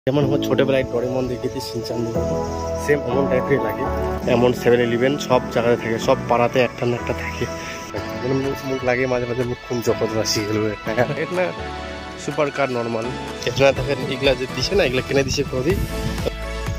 যেমন আমার ছোটবেলায় ডোরেমন দেখেছি, শিনচান দেখেছি, সেম এমন টাইপের লাগে। এমন 7-11 সব জায়গায় থাকে, সব পাড়াতে একটা না একটা থাকে। মানে মুখ লাগে মাঝে মাঝে মুখ কোন জগৎ রাশি গেল। এটা সুপার কার নর্মাল এটা দেখেন, এগুলা যে দিছে না, এগুলা কিনে দিছে কদি।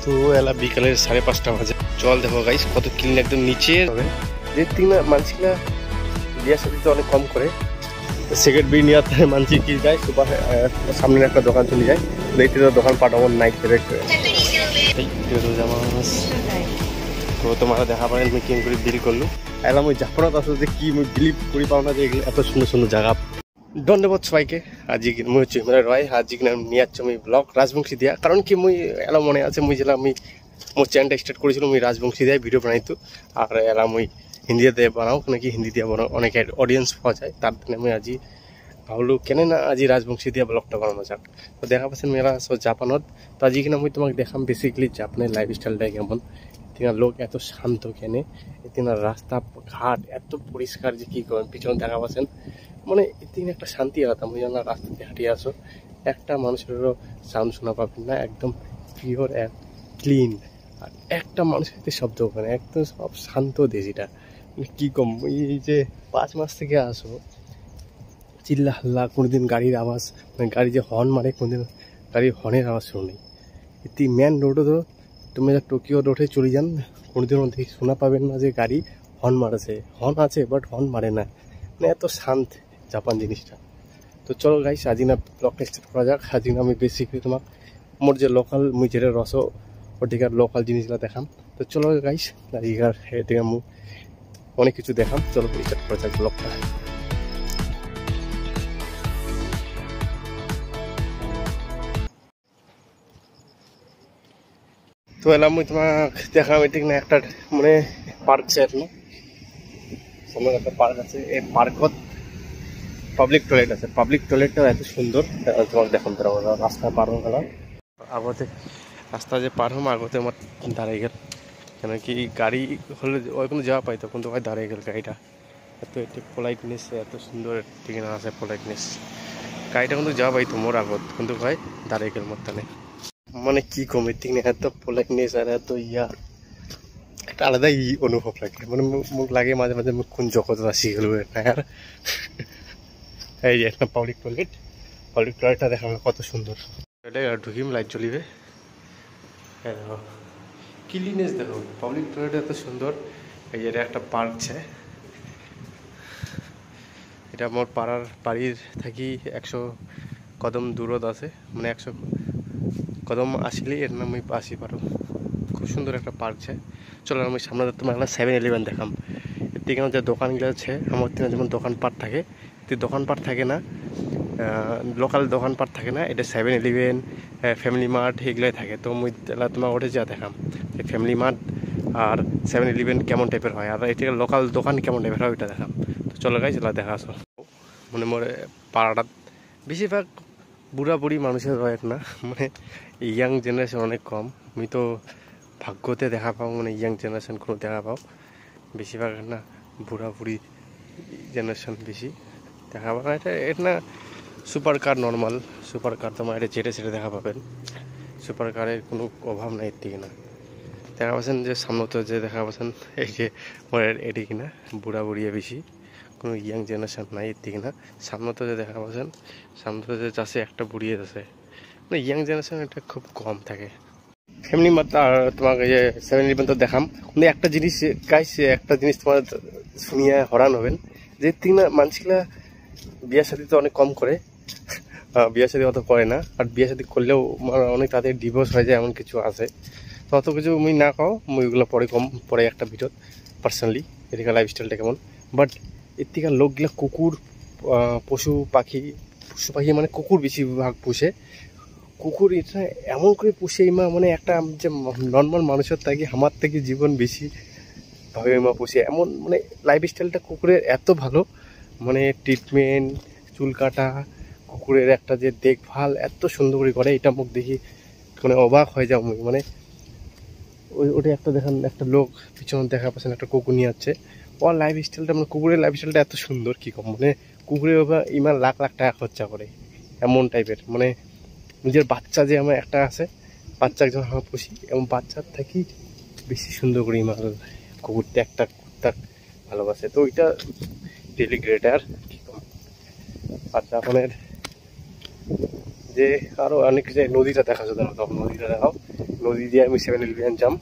তো এলা বিকালের 5:30 বাজে। জল দেখো গাইস কত ক্লিন, একদম নিচে হবে। যে তিন মানুষগুলা বিয়ার সাথে তো অনেক কম করে সিগারেট বিড়ি নিয়ে মানছি কি যায় সুপার সামনের একটা দোকান চলে যায়, দেখতে দোকান পাঠাবো নাইট করে। তো তোমার দেখা পারেন মুই কেম করে বিল করলো এলাম ওই জাফরাত আছে যে কি মুই বিলিভ করি পাও না যে এত সুন্দর সুন্দর জায়গা। ধন্যবাদ সবাইকে। আজকে মুই হচ্ছে হিমালয় রয়, আজকে নিয়ে যাচ্ছি আমি ব্লগ রাজবংশী দিয়া। কারণ কি মুই এলা মনে আছে মুই যেলাম আমি মোর চ্যানেলটা স্টার্ট করেছিল মুই রাজবংশী দিয়ে ভিডিও বানাইতো। আর এলা মুই হিন্দিতে বানাও, নাকি হিন্দি দিয়ে বানাও, অনেক অডিয়েন্স পাওয়া যায়। তার জন্য আমি আজি ভাবলো কেন না আজি রাজবংশী দিয়ে ব্লগটা বানানো যাক। তো দেখা পাচ্ছেন মেলা সব জাপানত। তো আজকে কিনা মুই তোমাকে দেখাম বেসিক্যালি জাপানের লাইফস্টাইলটা কেমন, তিনার লোক এত শান্ত কেনে, তিনার রাস্তা ঘাট এত পরিষ্কার যে কি করেন। পিছনে দেখা পাচ্ছেন মানে তিনি একটা শান্তি আলাদা। মুই জানা রাস্তাতে হাঁটিয়ে আসো, একটা মানুষেরও সাউন্ড শোনা পাবেন না, একদম পিওর অ্যান্ড ক্লিন। আর একটা মানুষের সাথে শব্দ ওখানে একদম সব শান্ত দেশ। এটা কি কম, এই যে 5 মাস থেকে আসো চিল্লা হাল্লা, কোনোদিন গাড়ির আওয়াজ মানে গাড়ি যে হর্ন মারে কোনোদিন গাড়ির হর্নের আওয়াজ শুনি। এটি মেন রোডে তো তুমি টোকিও রোডে চলে যান, কোনোদিন মধ্যে শোনা পাবেন না যে গাড়ি হর্ন মারেছে। হর্ন আছে বাট হর্ন মারে না, মানে এত শান্ত জাপান জিনিসটা। তো চলো গাইস আজ না ব্লগটা স্টার্ট করা যাক। আজ আমি বেসিক্যালি তোমার মোর যে লোকাল মুই যেটা রস ওটিকার লোকাল জিনিসগুলো দেখাম। তো চলো গাইস আজকার এটিকে মু অনেক কিছু দেখাম। চলো স্টার্ট করা যাক ব্লগটা। তো এলাম মুই তোমাকে দেখাম এটি না একটা মানে পার্ক আছে না, সামনে একটা পার্ক আছে। এই পার্কত পাবলিক টয়লেট আছে। পাবলিক টয়লেটটাও এত সুন্দর তোমাকে দেখুন। রাস্তা পার হয়ে গেলাম, আগতে রাস্তা যে পার হম আগতে আমার দাঁড়িয়ে গেল, কেন কি গাড়ি হলে ওই কোনো যাওয়া পাই তখন তো ভাই দাঁড়িয়ে গেল গাড়িটা। এত এটি পোলাইটনেস, এত সুন্দর ঠিকানা আছে পোলাইটনেস। গাড়িটা কিন্তু যাওয়া পাই তো মোর আগত, কিন্তু ভাই দাঁড়িয়ে গেল মোর টানে। মানে কি কমে ঠিক না, এত পোলাইটনেস আর এত একটা আলাদা অনুভব লাগে। মানে মুখ লাগে মাঝে মাঝে মুখ কোন জগৎ রাশি গেল না। আর এই যে একটা পাবলিক টয়লেট, পাবলিক টয়লেটটা দেখা কত সুন্দর। ঢুকিম লাইট জ্বলিবে, দেখো ক্লিনেস দেখো, পাবলিক টয়লেট এত সুন্দর। এই যে এটা একটা পার্ক আছে, এটা মোর বাড়ির থাকি 100 কদম দূরত আছে, মানে 100 কদম আসলে এর নাম আমি আসি পারো। খুব সুন্দর একটা পার্ক আছে। চলো আমি সামনে তোমার একটা 7-11 দেখাম। এদিকে যে দোকানগুলো আছে আমার যেমন দোকানপাট থাকে, দোকানপাট থাকে না, লোকাল দোকানপাট থাকে না, এটা 7-11 ফ্যামিলি মার্ট এগুলোই থাকে। তো মুই তোমার ওঠে যা দেখাম এই ফ্যামিলি মার্ট আর 7-11 কেমন টাইপের হয়, আর এটা লোকাল দোকান কেমন টাইপের হয় ওইটা দেখাম। তো চলো গাইজ এলা দেখা আসো। মানে মোর পাড়াটা বেশিরভাগ বুড়া বুড়ি মানুষের রয় না, মানে ইয়াং জেনারেশন অনেক কম। আমি তো ভাগ্যতে দেখা পাও, মানে ইয়াং জেনারেশন কোনো দেখা পাও বেশিরভাগ না, বুড়া বুড়ি জেনারেশন বেশি দেখা পাবে। এটা না super car normal, super car তোমার এটা চেটে চেটে দেখা পাবেন। সুপার কারের কোনো অভাব নাই এর থেকে না। দেখা পাচ্ছেন যে সামনে তো যে দেখা পাচ্ছেন এই যে এটি কিনা বুড়া বুড়িয়ে বেশি, কোনো ইয়াং জেনারেশন নাই এর থেকে না। সামনে তো যে দেখা পাচ্ছেন সামনে তো যে চাষে একটা বুড়িয়ে আছে, মানে ইয়াং জেনারেশন এটা খুব কম থাকে। ফ্যামিলি মাত্র আর তোমাকে যে 7-11 তো দেখাম। কিন্তু একটা জিনিস গাইস, একটা জিনিস তোমার শুনিয়া হরান হবেন যে তিনা মানুষগুলা বিয়ার সাথে তো অনেক কম করে, বিয়ের সাথে অত করে না। আর বিয়ের সাথে করলেও অনেক তাদের ডিভোর্স হয়ে যায়, এমন কিছু আছে। তো অত কিছু মুই না খাও, মুই ওগুলো পরে একটা ভিডিও পার্সোনালি এদিকে লাইফস্টাইলটা কেমন। বাট এর থেকে লোকগুলা কুকুর পশু পাখি মানে কুকুর বেশিরভাগ পুষে। কুকুর এটা এমন করে পুষে ইমা, মানে একটা যে নর্মাল মানুষের থেকে আমার থেকে জীবন বেশি ভাবে ইমা পুষে এমন, মানে লাইফস্টাইলটা কুকুরের এত ভালো, মানে ট্রিটমেন্ট, চুল কাটা, কুকুরের একটা যে দেখভাল এত সুন্দর করে করে, এটা মুখ দেখি মানে অবাক হয়ে যাও। মানে ওটা একটা দেখেন, একটা লোক পিছনে দেখা পাচ্ছেন একটা কুকুর নিয়ে যাচ্ছে। ওর লাইফস্টাইলটা মানে কুকুরের লাইফস্টাইলটা এত সুন্দর কি কম, মানে কুকুরের ইমান লাখ লাখ টাকা খরচা করে এমন টাইপের। মানে নিজের বাচ্চা যে আমার একটা আছে, বাচ্চা একজন আমার পুষি, এবং বাচ্চার থাকি বেশি সুন্দর করি মাল কুকুরতে একটা কুত্তার ভালোবাসে। তো ওইটা রিয়েলি গ্রেট। আর আর জাপানের যে আরও অনেক কিছু, নদীটা দেখা যায়, তখন নদীটা দেখাও। নদী দিয়ে আমি 7-Eleven যাম।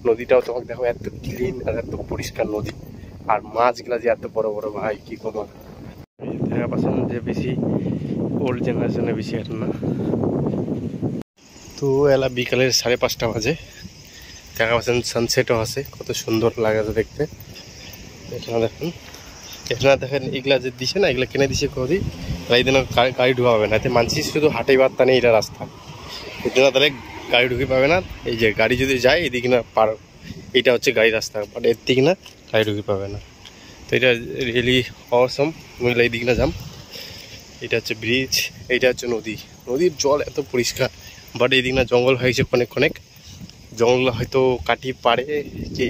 নদীটাও তোমাকে দেখো, এত ক্লিন আর এত পরিষ্কার নদী। আর মাছগুলা যে এত বড় বড়, ভাই কি করবো। দেখা পাচ্ছেন যে বেশি ওল্ড জেনারেশনে বেশি এটা না। তো এলা বিকালের 5:30 বাজে। দেখা পাচ্ছেন সানসেটও আছে, কত সুন্দর লাগে দেখতে। এখানে দেখুন, এখানে দেখেন এগুলা যে দিছে না, এগুলা কিনে দিছে কদি এই দিন গাড়ি ঢুকা পাবে না। এতে মানসি শুধু হাঁটাই বার্তা নেই, এটা রাস্তা, এই জন্য তাহলে গাড়ি ঢুকে পাবে না। এই যে গাড়ি যদি যায় এদিকে না পার, এটা হচ্ছে গাড়ি রাস্তা, বাট এর দিকে না গাড়ি ঢুকে পাবে না। তো এটা রিয়েলি অসম। মহিলা এই দিকে না যাম। এটা হচ্ছে ব্রিজ, এইটা হচ্ছে নদী। নদীর জল এত পরিষ্কার, বাট এই দিকে না জঙ্গল হয়েছে অনেক অনেক। জঙ্গল হয়তো কাটি পারে যে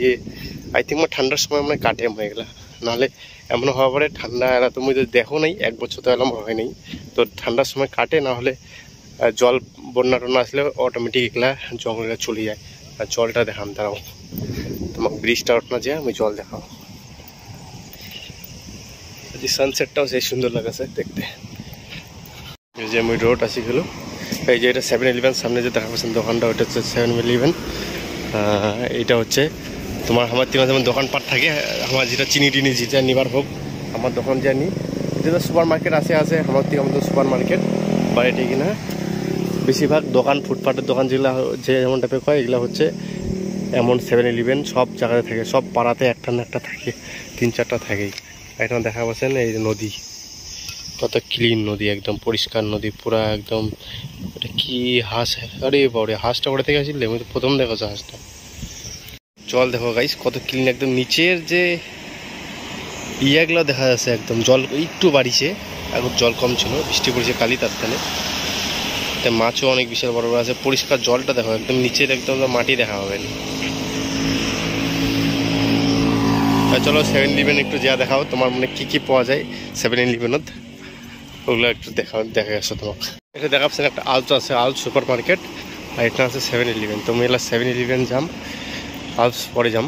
আই থিঙ্ক ঠান্ডার সময় মানে কাটে হয়ে গেলা, নাহলে এমন হওয়া পারে ঠান্ডা এলা তুমি তো দেখো নাই, 1 বছর তো এলাম হয় নাই। তো ঠান্ডার সময় কাটে, না হলে জল বন্যা টন্যা আসলে অটোমেটিক এগুলা জঙ্গলে চলে যায়। আর জলটা দেখান দাঁড়াও তোমাকে, ব্রিজটা ওঠনা যায়, আমি জল দেখাও। সানসেটটাও সেই সুন্দর লাগাছে দেখতে। এই যে আমি রোড আসি গেল, এই যে এটা 7-Eleven সামনে যে দেখা পাচ্ছেন দোকানটা, ওইটা হচ্ছে 7-Eleven। এইটা হচ্ছে তোমার আমার তিন যেমন দোকানপাট থাকে, আমার যেটা চিনি টিনি যেটা নিবার হোক, আমার দোকান জানি এটা তো সুপার মার্কেট আছে আমার থেকে আমাদের সুপার মার্কেট। বা এটা কিনা বেশিরভাগ দোকান ফুটপাতের দোকান যেগুলো যে যেমন টাইপের হয়, এগুলো হচ্ছে এমন 7-Eleven সব জায়গায় থাকে, সব পাড়াতে একটা না একটা থাকে, 3-4টা থাকেই। এখন দেখা পাচ্ছেন এই নদী, কত ক্লিন নদী, একদম পরিষ্কার নদী পুরা একদম। এটা কি হাঁস, আরে বাবা, হাঁসটা ওটা থেকে আসলে আমি তো প্রথম দেখেছি হাঁসটা। জল দেখো গাইস কত ক্লিন, একদম নিচের যে ইয়াগুলো দেখা যাচ্ছে, একদম জল একটু বাড়িছে, এখন জল কম ছিল, বৃষ্টি পড়েছে কালি, তার থেকে মাছও অনেক বিশাল বড় বড় আছে। পরিষ্কার জলটা দেখো, একদম নিচের একদম মাটি দেখা হবে। চলো 7-Eleven একটু যা দেখাও, তোমার মানে কি কি পাওয়া যায় 7-Eleven, ওগুলো একটু দেখা গেছো তোমাকে। এটা দেখা পাচ্ছেন একটা আলস আছে, আলস সুপার মার্কেট, আর এটা আছে 7-Eleven। তুমি এলা 7-Eleven যাম, আলস পরে যাম।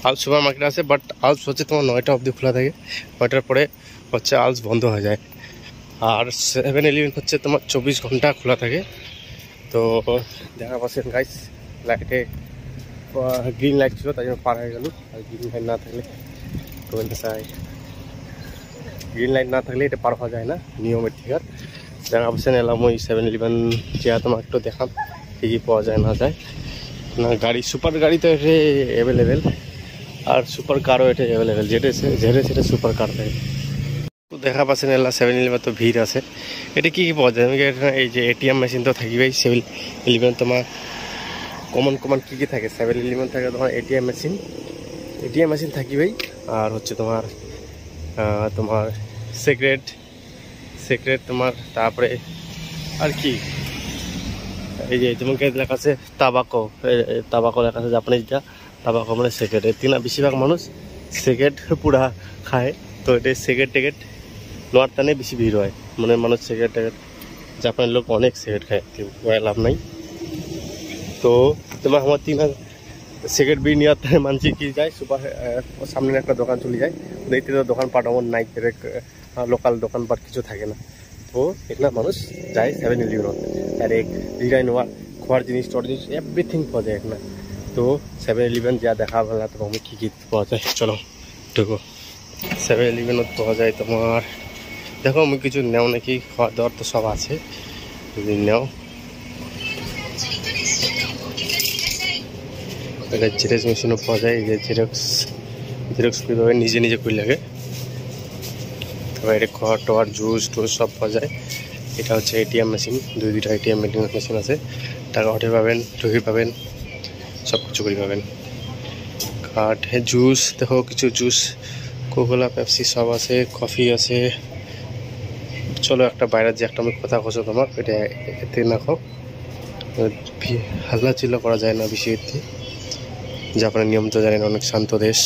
আলস সুপার মার্কেট আছে, বাট আলস হচ্ছে তোমার 9টা অবধি খোলা থাকে, 9টার পরে হচ্ছে আলস বন্ধ হয়ে যায়। আর 7-Eleven হচ্ছে তোমার 24 ঘন্টা খোলা থাকে। তো দেখা পাচ্ছেন গাইস, লাইটে গ্রিন লাইট ছিল, তাই জন্য পার হয়ে গেল। আর গ্রিন লাইট না থাকলে গ্রিন লাইট না থাকলে এটা পার হওয়া যায় না নিয়মের ঠিক। আর দেখা পাচ্ছেন এলাম ওই 7-Eleven যা তোমার একটু দেখাম কী কী পাওয়া যায় না যায় না। গাড়ি সুপার গাড়ি তো এটা অ্যাভেলেবেল, আর সুপার কারও এটা অ্যাভেলেবেল, যেটা সেটা সুপার কার থাকে। তো দেখা পাচ্ছেন এলা 7-Eleven তো ভিড় আছে। এটা কী কী পাওয়া যায়, এই যে এটিএম মেশিন তো থাকবেই 7-Eleven। তোমার কমন কী কী থাকে 7-Eleven থাকে, তোমার এটিএম মেশিন থাকিবেই। আর হচ্ছে তোমার সিগারেট তোমার, তারপরে আর কি এই যে তোমাকে লেখা আছে তাবাকো লেখা আছে জাপানিজটা, তাবাকো মানে সিগারেট। তিনা বেশিরভাগ মানুষ সিগারেট পুরা খায়, তো এটা সিগারেট নেওয়ার টানে বেশি ভিড় হয়, মানে মানুষ সিগারেট জাপানের লোক অনেক সিগারেট খায়, লাভ নাই। তো তোমার আমার সিগারেট বিড়ি নেওয়ার টানে মানছি কি যায় সুপার সামনে একটা দোকান চলে যায়, দেখতে তো দোকানপাট আমার নাই, লোকাল দোকানপাট কিছু থাকে না। তো এগুলো মানুষ যায় 7-Eleven, ডাইরেক্ট জিরাই নেওয়া, খাওয়ার জিনিস এভরিথিং পাওয়া যায় এখানে। তো 7-Eleven যা দেখা বলা তো আমি কী পাওয়া যায়, চলো ঢুকো। 7-Eleven পাওয়া যায় তোমার, দেখো আমি কিছু নেও নাকি, খাওয়ার দাওয়ার তো সব আছে, যদি নেও। এটা জেরক্স মেশিনও পাওয়া যায়, এই যে জেরক্স কীভাবে নিজে করে লাগে। তারপরে এটা খাওয়ার টাওয়ার জুস টুস সব পাওয়া যায়। এটা হচ্ছে এটিএম মেশিন, দুইটা এটিএম মেশিন আছে, টাকা উঠে পাবেন, ঢুকে পাবেন, সব কিছু করে পাবেন। কার্ড জুস দেখো, কিছু জুস কোকোলা পেপসি সব আছে, কফি আছে। চলো একটা বাইরের যে একটা আমি কথা কছো তোমার, এটা এতে না খাও, হাল্লা চিল্লা করা যায় না বেশি। এতে জাপানের নিয়ম তো জানেন, অনেক শান্ত দেশ।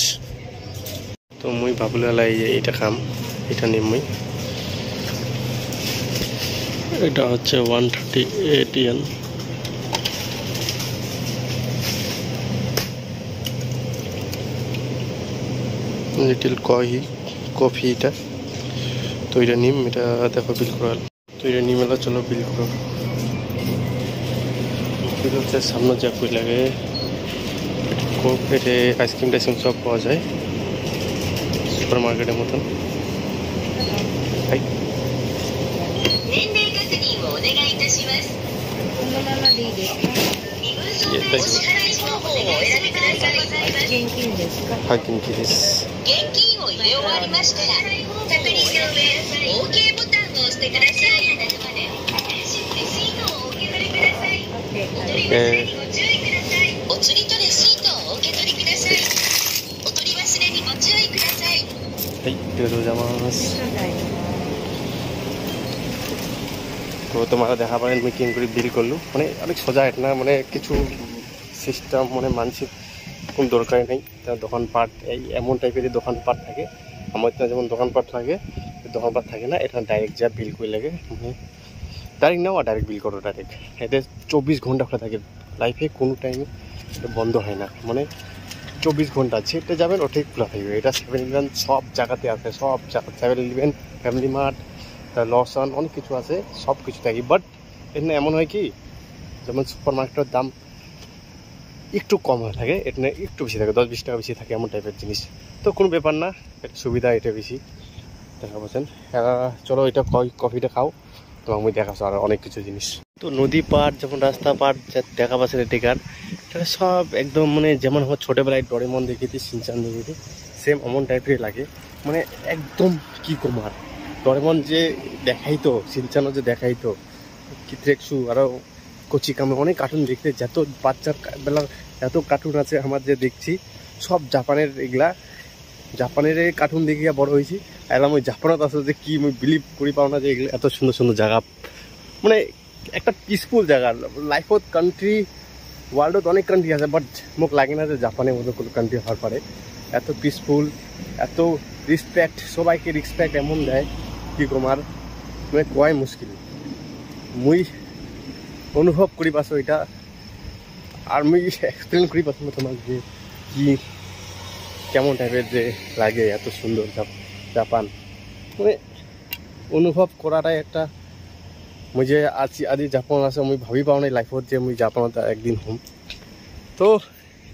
তো মুই ভাবলে এইটা খাম, এটা নিম মুই। এটা হচ্ছে 130 ATN। লিটিল কফি এটা তো এটা নিম, এটা দেখো বিল করা তো এটা নিম এলা চলো বিল করো। এটা হচ্ছে সামনে যা কই লাগে কোক, এটা আইসক্রিম টাইসক্রিম সব পাওয়া যায় সুপার মার্কেটের মতন। তো তোমরা দেখা পারেন আমি কেন করে বিল করলু, মানে অনেক সোজা এটা না, মানে কিছু সিস্টেম মানে মানসিক কোন দরকার নেই। দোকানপাট এই এমন টাইপের দোকানপাট থাকে, আমার যেমন দোকানপাট থাকে দোকানপাট থাকে না, এটা ডাইরেক্ট যা বিল করে লাগে, মানে ডাইরেক্ট নাও আর ডাইরেক্ট বিল করো ডাইরেক্ট। এটা 24 ঘন্টা খোলা থাকে, লাইফে কোনো টাইমে বন্ধ হয় না, মানে 24 ঘন্টা যেটা যাবেন ওটাই খোলা থাকবে। এটা 7-Eleven সব জায়গাতে আছে, সব জায়গা 7-Eleven, ফ্যামিলি মার্ট, লসন অনেক কিছু আছে, সব কিছু থাকে। বাট এখানে এমন হয় কি, যেমন সুপার মার্কেটের দাম একটু কম হয়ে থাকে, এখানে একটু বেশি থাকে, 10-20 টাকা বেশি থাকে, এমন টাইপের জিনিস। তো কোনো ব্যাপার না, এটা সুবিধা, এটা বেশি দেখা পাচ্ছেন। চলো এটা কফিটা খাও, তো আমি দেখাচ্ছ আর অনেক কিছু জিনিস। তো নদী পাড় যেমন রাস্তা পাড় দেখা পাচ্ছেন টেকার, এটা সব একদম মানে যেমন আমার ছোটোবেলায় ডোরেমন দেখেছি, শিনচান দেখেছি, সেম এমন টাইপের লাগে, মানে একদম কি কুমার ডোরেমন যে দেখাইতো, শিনচানও যে দেখাইতো, কিত্রেকসু আরও কচি কামে অনেক কার্টুন দেখতে, যত বাচ্চার বেলার এত কার্টুন আছে আমার যে দেখছি সব জাপানের, এগুলা জাপানের কার্টুন দেখিয়া বড় হয়েছি। এলাম ওই জাপানত আছে যে কি আমি বিলিভ করি পাও না যে এগুলো এত সুন্দর সুন্দর জায়গা, মানে একটা পিসফুল জায়গা। লাইফত কান্ট্রি ওয়ার্ল্ডত অনেক কান্ট্রি আছে, বাট মোক লাগে না যে জাপানের মতো কোনো কান্ট্রি হওয়ার পারে। এত পিসফুল, এত রেসপেক্ট, সবাইকে রেসপেক্ট এমন দেয় কি তোমার মানে কোয়াই মুশকিল। মুই অনুভব করি পাছো এটা, আর মুই এক্সপ্লেন করি পাছো না তোমার যে কি কেমন টাইপের যে লাগে এত সুন্দর জাপান, মানে অনুভব করাটাই একটা। মুই যে আজি জাপান আছে মুই ভাবি পাও নাই লাইফত যে মুই জাপানত একদিন হম। তো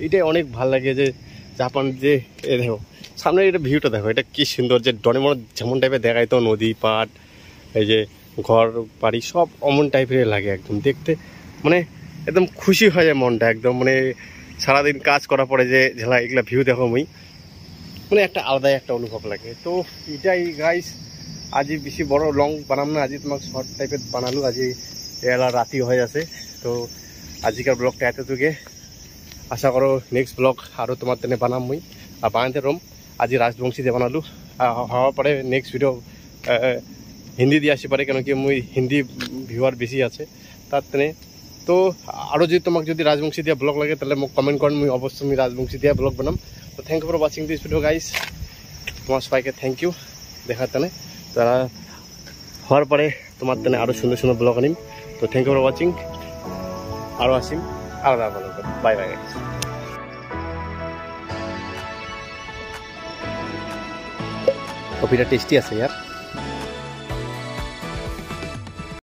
এটাই অনেক ভাল লাগে যে জাপান যে দেখো সামনে এটা ভিউটা দেখো, এটা কি সুন্দর, যে ডোরেমন যেমন টাইপের দেখায় তো নদী পাট, এই যে ঘর বাড়ি সব অমন টাইপের লাগে একদম দেখতে, মানে একদম খুশি হয়ে যায় মনটা একদম, মানে সারাদিন কাজ করার পরে যে ঝেলা এগুলা ভিউ দেখো মুই, মানে একটা আলাদাই একটা অনুভব লাগে। তো এটাই গাইস, আজি বেশি বড় লং বানাম না, আজি তোমাকে শর্ট টাইপের বানালো, আজি এলা রাতি হয়ে আছে। তো আজিকার ব্লগটা এতটুকু, আশা করো নেক্সট ব্লগ আরও তোমার তেনে বানাম মুই আর বানাতে রম। আজি রাজবংশী দিয়ে বানালো, হওয়ার পরে নেক্সট ভিডিও হিন্দি দিয়ে আসি পারে, কেন কি মুই হিন্দি ভিউয়ার বেশি আছে তার তেনে। তো আরও যদি তোমাকে যদি রাজবংশী দিয়ে ব্লগ লাগে তাহলে মোক কমেন্ট করেন, মুই অবশ্যই আমি রাজবংশী দিয়ে ব্লগ বানাম। তো thank you for watching this video guys, তোমার সবাইকে থ্যাংক ইউ দেখার তেনে। তারা হওয়ার পরে তোমার তেনে আরও সুন্দর সুন্দর ব্লগ আনিম। তো থ্যাংক ইউ ফর ওয়াচিং, আরও আসিম আলাদা ব্লগ। Bye bye guys. কফিটা টেস্টি আছে ইয়ার।